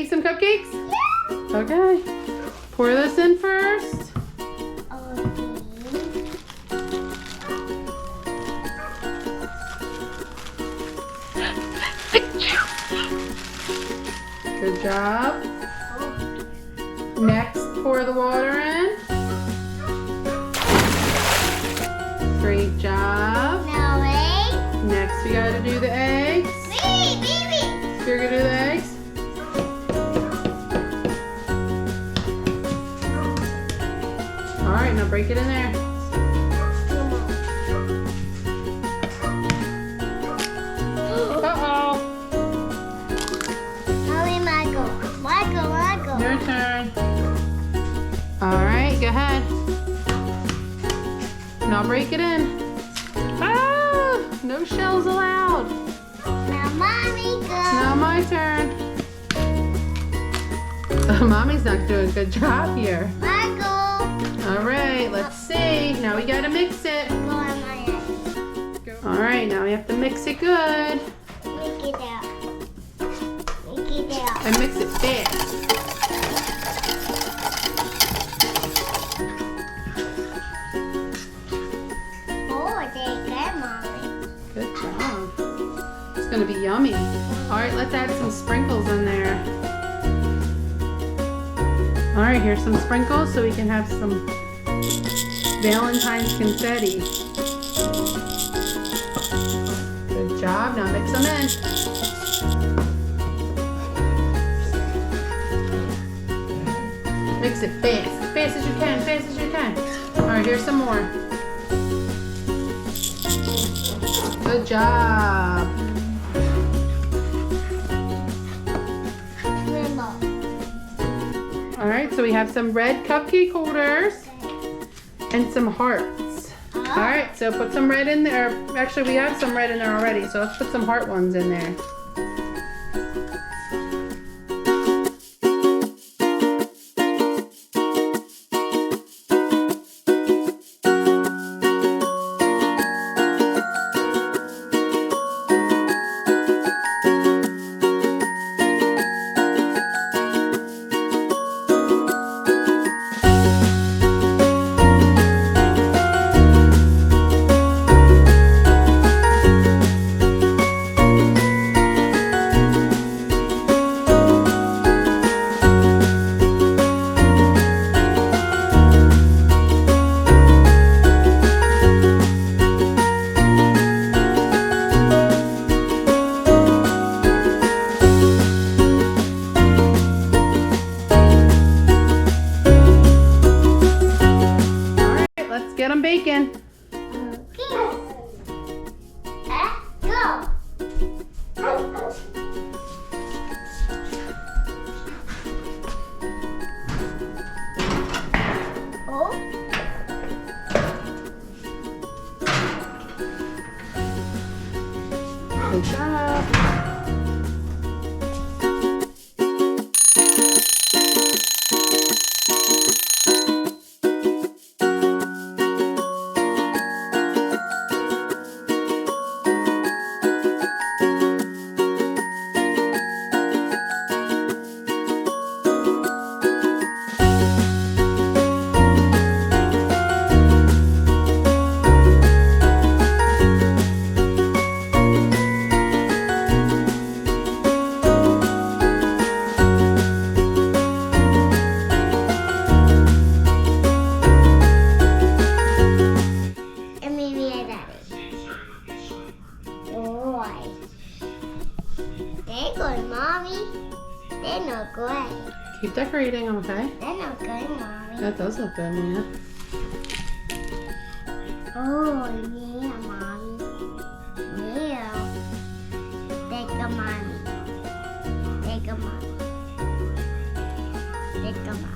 eat some cupcakes? Yeah. Okay. Pour this in first. Good job. Next, pour the water in. Great job. Now wait. Next, we gotta do the eggs. Wait. You're gonna do the eggs? Alright, now break it in there. Uh-oh. Mommy, Michael. Your turn. Alright, go ahead. Now break it in. Ah! No shells allowed. Now Mommy go. Now my turn. Mommy's not doing a good job here. Michael. Alright, let's see. Now we gotta mix it. Go on my head. Alright, now we have to mix it good. Make it out. And mix it fast. Oh, they good, Mommy. Good job. It's gonna be yummy. Alright, let's add some sprinkles in there. Alright, here's some sprinkles so we can have some Valentine's confetti. Good job. Now mix them in. Mix it fast. As fast as you can. Fast as you can. Alright, here's some more. Good job. Alright, so we have some red cupcake holders and some hearts. Alright, so put some red in there. Actually, we have some red in there already, so let's put some heart ones in there. Get them baking. Go. Oh. Good job. They're good, Mommy. They're not good. Keep decorating, okay? They're not good, Mommy. That does look good, Mia. Oh, yeah, Mommy. Yeah. Take a Mommy. Take a Mommy. Take a Mommy.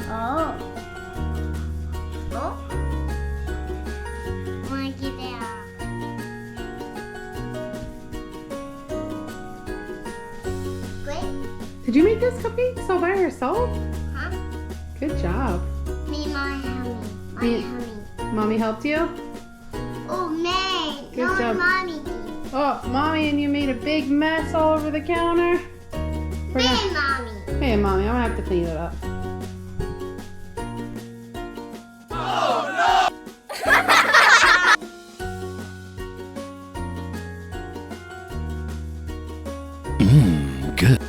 Oh. Oh. Did you make this cupcakes all by yourself? Huh? Good job. Me, my honey. My Me- honey. Mommy helped you? Oh, man. Good No, job. mommy did. Oh, mommy and you made a big mess all over the counter. We're Me gonna- and mommy. Hey, mommy, I'm gonna have to clean it up. Good.